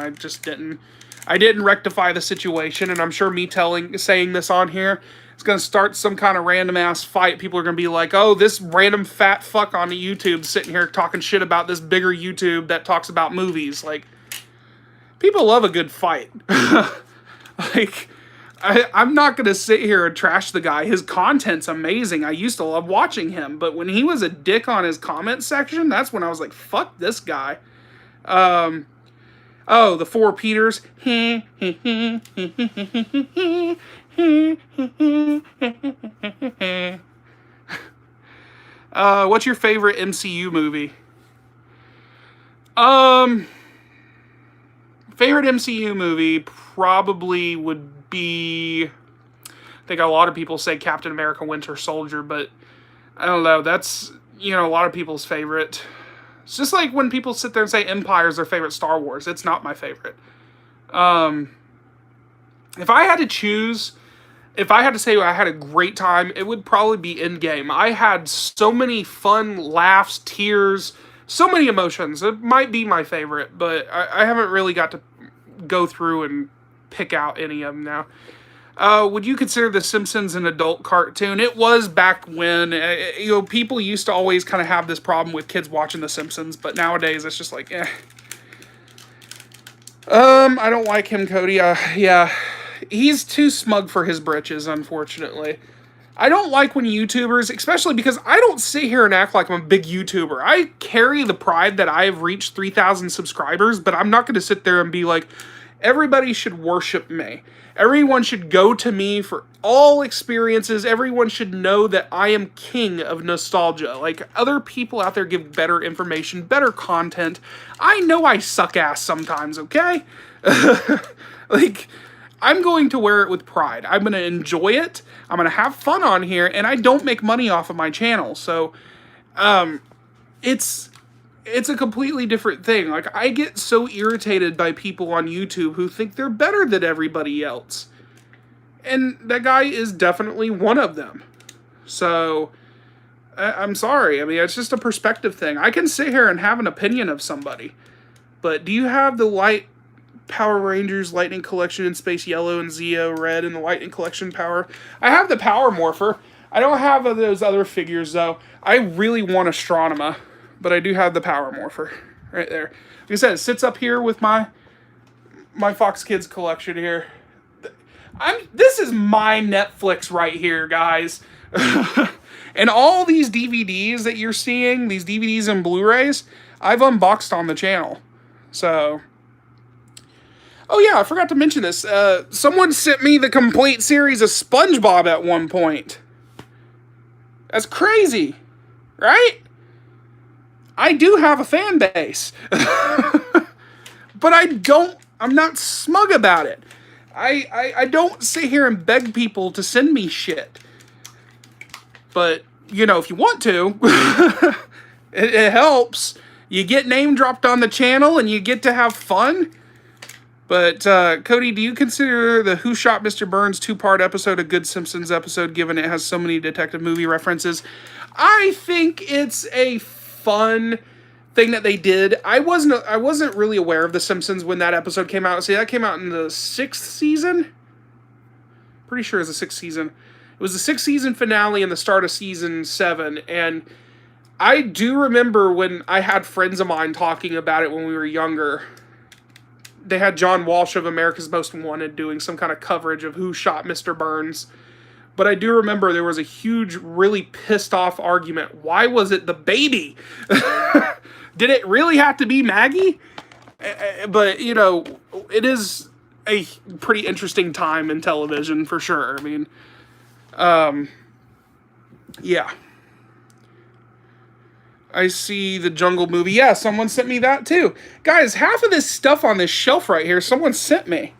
I didn't rectify the situation, and I'm sure me saying this on here is going to start some kind of random-ass fight. People are going to be like, oh, this random fat fuck on YouTube sitting here talking shit about this bigger YouTube that talks about movies. Like, people love a good fight. Like, I'm not going to sit here and trash the guy. His content's amazing. I used to love watching him, but when he was a dick on his comment section, that's when I was like, fuck this guy. Oh, the 4 Peters. What's your favorite MCU movie? Favorite MCU movie probably would be... I think a lot of people say Captain America Winter Soldier, but I don't know. That's, a lot of people's favorite. It's just like when people sit there and say Empire is their favorite Star Wars. It's not my favorite. If I had to choose, if I had to say I had a great time, it would probably be Endgame. I had so many fun laughs, tears, so many emotions. It might be my favorite, but I haven't really got to go through and pick out any of them now. Would you consider The Simpsons an adult cartoon? It was back when, people used to always kind of have this problem with kids watching The Simpsons, but nowadays it's just like, eh. I don't like him, Cody. Yeah, he's too smug for his britches, unfortunately. I don't like when YouTubers, especially because I don't sit here and act like I'm a big YouTuber. I carry the pride that I have reached 3,000 subscribers, but I'm not going to sit there and be like, everybody should worship me. Everyone should go to me for all experiences. Everyone should know that I am king of nostalgia. Like, other people out there give better information, better content. I know I suck ass sometimes, okay? Like, I'm going to wear it with pride. I'm going to enjoy it. I'm going to have fun on here, and I don't make money off of my channel. So, it's a completely different thing. Like, I get so irritated by people on YouTube who think they're better than everybody else. And that guy is definitely one of them. So, I'm sorry. I mean, it's just a perspective thing. I can sit here and have an opinion of somebody. But do you have the Power Rangers Lightning Collection in Space Yellow and Zeo Red and the Lightning Collection Power? I have the Power Morpher. I don't have those other figures, though. I really want Astronema. But I do have the Power Morpher right there. Like I said, it sits up here with my Fox Kids collection here. This is my Netflix right here, guys. And all these DVDs that you're seeing, these DVDs and Blu-rays, I've unboxed on the channel. So, Oh yeah, I forgot to mention this. Someone sent me the complete series of SpongeBob at one point. That's crazy, right? I do have a fan base. But I'm not smug about it. I don't sit here and beg people to send me shit. But, you know, if you want to, it helps. You get name dropped on the channel and you get to have fun. But, Cody, do you consider the Who Shot Mr. Burns 2-part episode a good Simpsons episode, given it has so many detective movie references? I think it's a fun thing that they did. I wasn't really aware of The Simpsons when that episode came out. See, that came out in the 6th season? Pretty sure it was the 6th season. It was the 6th season finale and the start of season 7, and I do remember when I had friends of mine talking about it when we were younger. They had John Walsh of America's Most Wanted doing some kind of coverage of Who Shot Mr. Burns. But I do remember there was a huge, really pissed off argument. Why was it the baby? Did it really have to be Maggie? But, you know, it is a pretty interesting time in television, for sure. I mean, yeah. I see the Jungle movie. Yeah, someone sent me that too. Guys, half of this stuff on this shelf right here, someone sent me.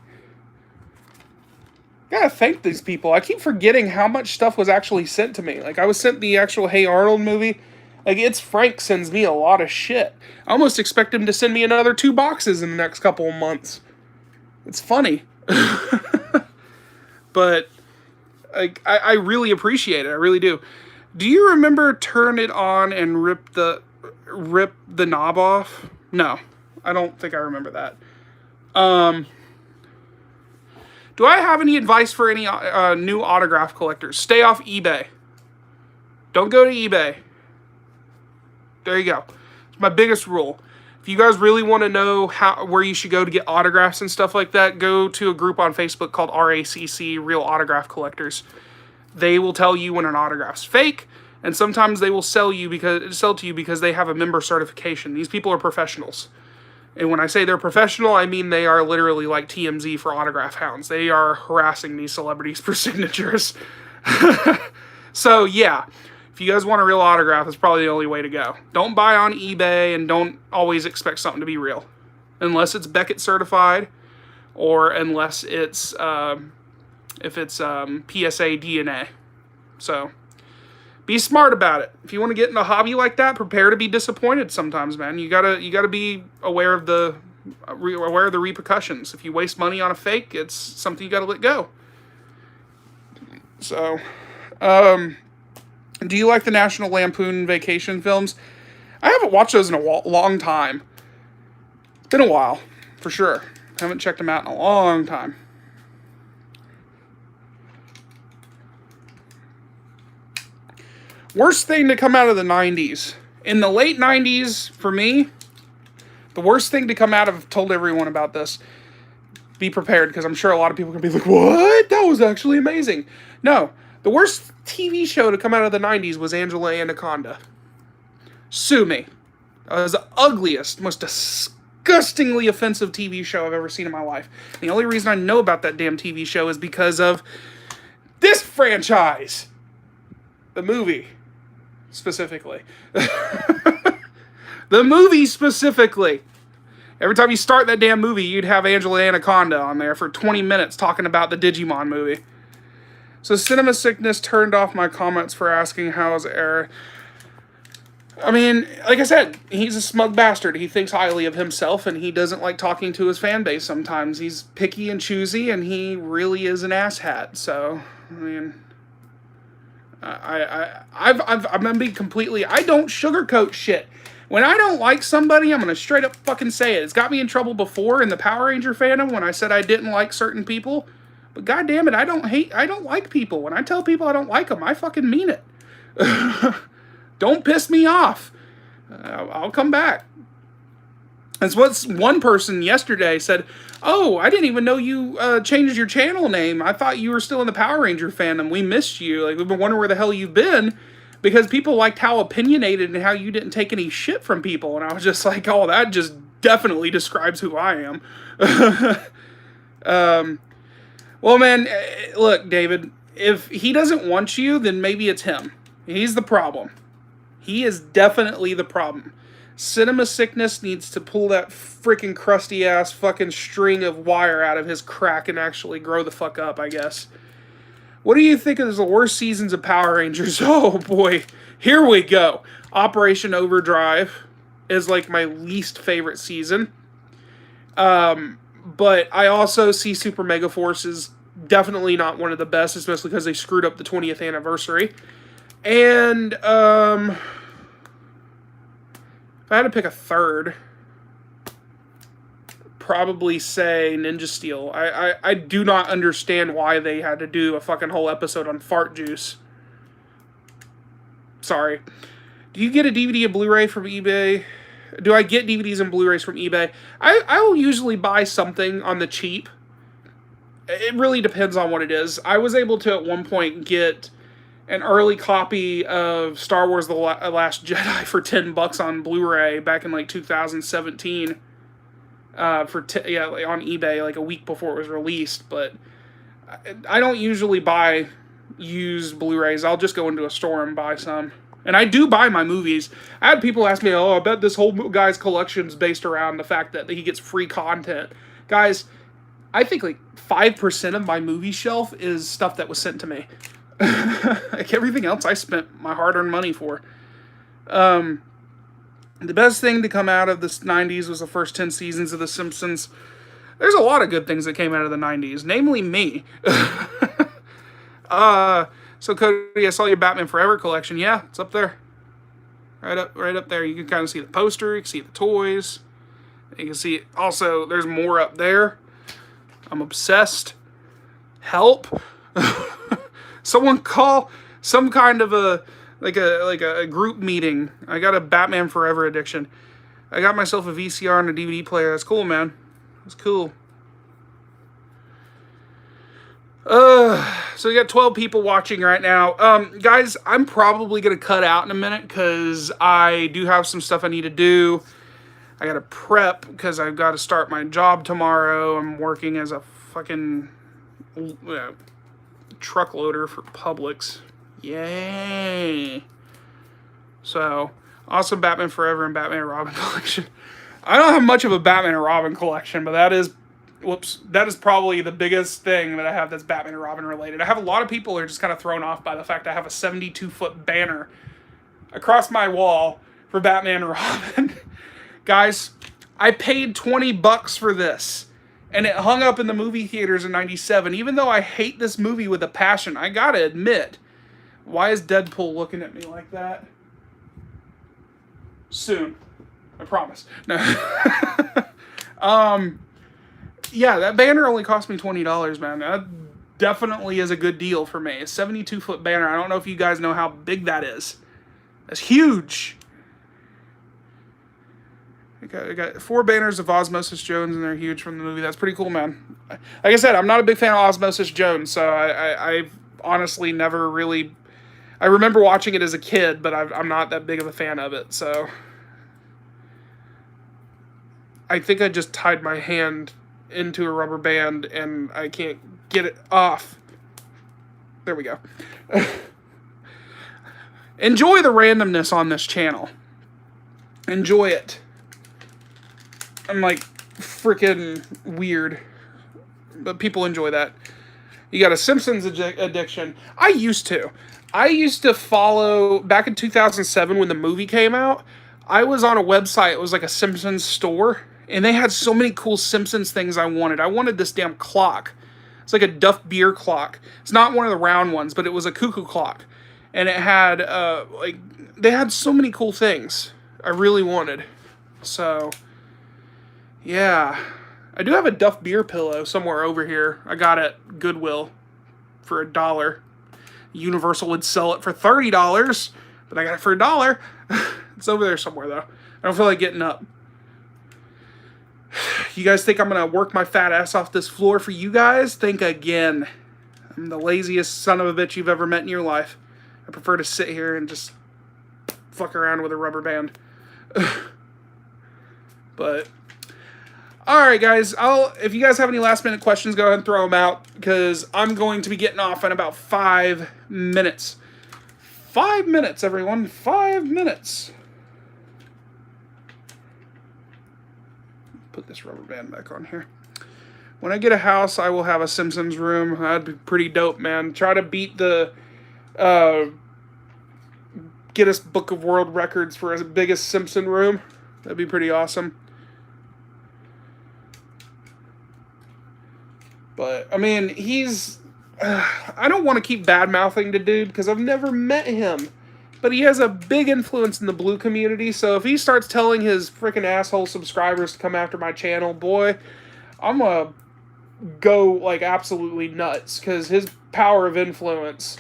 Gotta thank these people. I keep forgetting how much stuff was actually sent to me. Like, I was sent the actual Hey Arnold movie. Like, it's Frank sends me a lot of shit. I almost expect him to send me another 2 boxes in the next couple of months. It's funny. But, like, I really appreciate it. I really do. Do you remember Turn It On and Rip the Knob Off? No, I don't think I remember that. Do I have any advice for any new autograph collectors? Stay off eBay. Don't go to eBay. There you go. It's my biggest rule. If you guys really want to know where you should go to get autographs and stuff like that, go to a group on Facebook called RACC, Real Autograph Collectors. They will tell you when an autograph's fake, and sometimes they will sell to you because they have a member certification. These people are professionals. And when I say they're professional, I mean they are literally like TMZ for autograph hounds. They are harassing these celebrities for signatures. So, yeah. If you guys want a real autograph, it's probably the only way to go. Don't buy on eBay, and don't always expect something to be real. Unless it's Beckett certified, or unless it's, if it's PSA DNA. So, be smart about it. If you want to get in a hobby like that, prepare to be disappointed sometimes, man. You gotta be aware of the repercussions. If you waste money on a fake, it's something you gotta let go. So, do you like the National Lampoon Vacation films? I haven't watched those in a long time. It's been a while, for sure. I haven't checked them out in a long time. Worst thing to come out of the 90s. In the late 90s, for me, the worst thing to come out of, I've told everyone about this. Be prepared, because I'm sure a lot of people are going to be like, what? That was actually amazing. No, the worst TV show to come out of the 90s was Angela Anaconda. Sue me. That was the ugliest, most disgustingly offensive TV show I've ever seen in my life. The only reason I know about that damn TV show is because of this franchise. The movie. Specifically. The movie specifically. Every time you start that damn movie, you'd have Angela Anaconda on there for 20 minutes talking about the Digimon movie. So Cinema Sickness turned off my comments for asking how's Eric. I mean, like I said, he's a smug bastard. He thinks highly of himself, and he doesn't like talking to his fan base sometimes. He's picky and choosy, and he really is an asshat. So, I mean, I'm gonna be completely. I don't sugarcoat shit. When I don't like somebody, I'm gonna straight up fucking say it. It's got me in trouble before in the Power Ranger fandom when I said I didn't like certain people. But god damn it, I don't like people. When I tell people I don't like them, I fucking mean it. Don't piss me off. I'll come back. That's what one person yesterday said. Oh, I didn't even know you changed your channel name. I thought you were still in the Power Ranger fandom. We missed you. Like, we've been wondering where the hell you've been. Because people liked how opinionated and how you didn't take any shit from people. And I was just like, oh, that just definitely describes who I am. Well, man, look, David, if he doesn't want you, then maybe it's him. He's the problem. He is definitely the problem. Cinema sickness needs to pull that freaking crusty ass fucking string of wire out of his crack and actually grow the fuck up, I guess. What do you think is the worst seasons of Power Rangers? Oh boy, here we go. Operation Overdrive is like my least favorite season. But I also see Super Mega Force is definitely not one of the best, especially because they screwed up the 20th anniversary. And if I had to pick a third, probably say Ninja Steel. I do not understand why they had to do a fucking whole episode on fart juice. Sorry. Do you get a DVD and Blu-ray from eBay? Do I get DVDs and Blu-rays from eBay? I will usually buy something on the cheap. It really depends on what it is. I was able to, at one point, get an early copy of Star Wars The Last Jedi for $10 on Blu-ray back in, like, 2017. On eBay, like, a week before it was released. But I don't usually buy used Blu-rays. I'll just go into a store and buy some. And I do buy my movies. I had people ask me, oh, I bet this whole guy's collection is based around the fact that he gets free content. Guys, I think like 5% of my movie shelf is stuff that was sent to me. Like everything else I spent my hard-earned money for. The best thing to come out of the 90s was the first 10 seasons of The Simpsons. There's a lot of good things that came out of the 90s, namely me. So Cody, I saw your Batman Forever collection. Yeah, it's up there. Right up there. You can kind of see the poster, you can see the toys. You can see also there's more up there. I'm obsessed. Help. Someone call some kind of a group meeting. I got a Batman Forever addiction. I got myself a VCR and a DVD player. That's cool, man. That's cool. So we got 12 people watching right now. Guys, I'm probably going to cut out in a minute because I do have some stuff I need to do. I got to prep because I've got to start my job tomorrow. I'm working as a fucking truck loader for Publix. Yay. So, awesome Batman Forever and Batman and Robin collection. I don't have much of a Batman and Robin collection, but that is probably the biggest thing that I have that's Batman and Robin related. I have a lot of people who are just kind of thrown off by the fact I have a 72-foot banner across my wall for Batman and Robin. Guys, I paid $20 for this, and it hung up in the movie theaters in '97. Even though I hate this movie with a passion, I gotta admit, why is Deadpool looking at me like that? Soon. I promise. No. Yeah, that banner only cost me $20, man. That definitely is a good deal for me. A 72-foot banner. I don't know if you guys know how big that is. That's huge. I got 4 banners of Osmosis Jones, and they're huge from the movie. That's pretty cool, man. Like I said, I'm not a big fan of Osmosis Jones, so I've honestly never really... I remember watching it as a kid, but I'm not that big of a fan of it, so... I think I just tied my hand into a rubber band and I can't get it off. There we go. Enjoy the randomness on this channel. Enjoy it. I'm like freaking weird, but people enjoy that. You got a Simpsons addiction. I used to follow back in 2007 when the movie came out. I was on a website. It was like a Simpsons store. And they had so many cool Simpsons things I wanted. I wanted this damn clock. It's like a Duff beer clock. It's not one of the round ones, but it was a cuckoo clock. And it had, they had so many cool things I really wanted. So, yeah. I do have a Duff beer pillow somewhere over here. I got it at Goodwill for $1. Universal would sell it for $30, but I got it for $1. It's over there somewhere, though. I don't feel like getting up. You guys think I'm going to work my fat ass off this floor for you guys? Think again. I'm the laziest son of a bitch you've ever met in your life. I prefer to sit here and just fuck around with a rubber band. But All right, guys. If you guys have any last minute questions, go ahead and throw them out because I'm going to be getting off in about 5 minutes. 5 minutes, everyone. 5 minutes. Put this rubber band back on here. When I get a house, I will have a Simpsons room. That'd be pretty dope, man. Try to beat the Guinness Book of World Records for the biggest Simpson room. That'd be pretty awesome. But, I mean, he's... I don't want to keep bad-mouthing the dude because I've never met him. But he has a big influence in the blue community, so if he starts telling his freaking asshole subscribers to come after my channel, boy, I'm gonna go, like, absolutely nuts because his power of influence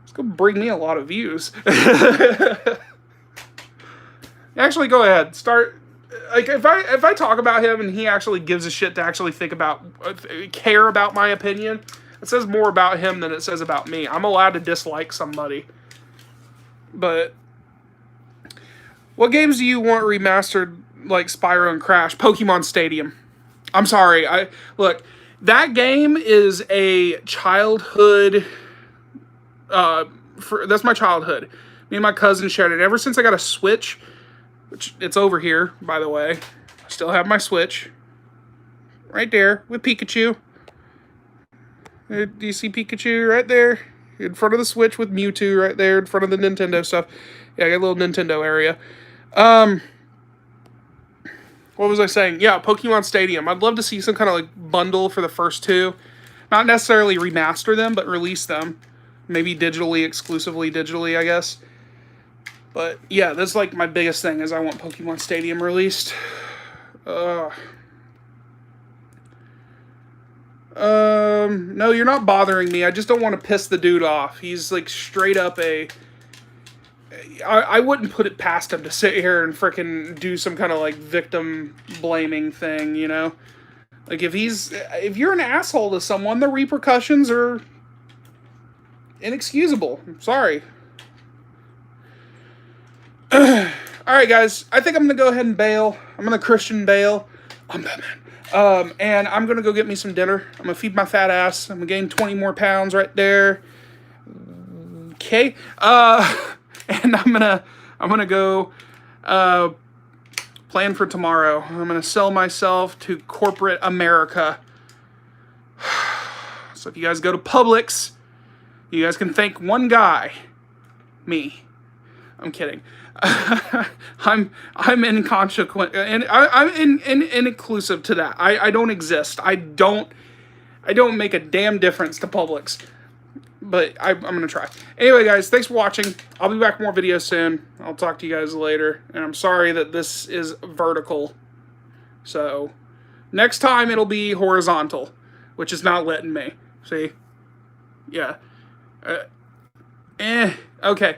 is gonna bring me a lot of views. Actually, go ahead. Start... Like, if I talk about him and he actually gives a shit to actually care about my opinion, it says more about him than it says about me. I'm allowed to dislike somebody. But what games do you want remastered like Spyro and Crash? Pokemon Stadium. I'm sorry. Look, that game is a childhood that's my childhood. Me and my cousin shared it. Ever since I got a Switch, which it's over here, by the way. I still have my Switch. Right there, with Pikachu. Do you see Pikachu right there? In front of the Switch with Mewtwo right there, in front of the Nintendo stuff. Yeah, I got a little Nintendo area. What was I saying? Yeah, Pokemon Stadium. I'd love to see some kind of, like, bundle for the first two. Not necessarily remaster them, but release them. Maybe exclusively digitally, I guess. But, yeah, that's, like, my biggest thing is I want Pokemon Stadium released. No, you're not bothering me. I just don't want to piss the dude off. He's, like, straight up I wouldn't put it past him to sit here and frickin' do some kind of, like, victim-blaming thing, you know? Like, if you're an asshole to someone, the repercussions are inexcusable. I'm sorry. Alright, guys. I think I'm going to go ahead and bail. I'm going to Christian bail. I'm Batman. And I'm going to go get me some dinner. I'm going to feed my fat ass. I'm going to gain 20 more pounds right there. Okay. And I'm going to go plan for tomorrow. I'm going to sell myself to corporate America. So if you guys go to Publix, you guys can thank one guy. Me. I'm kidding. I'm inconsequent, and I'm inclusive to that. I don't exist. I don't make a damn difference to Publix. But I'm gonna try. Anyway, guys, thanks for watching. I'll be back with more videos soon. I'll talk to you guys later. And I'm sorry that this is vertical. So next time it'll be horizontal, which is not letting me. See? Yeah. Okay.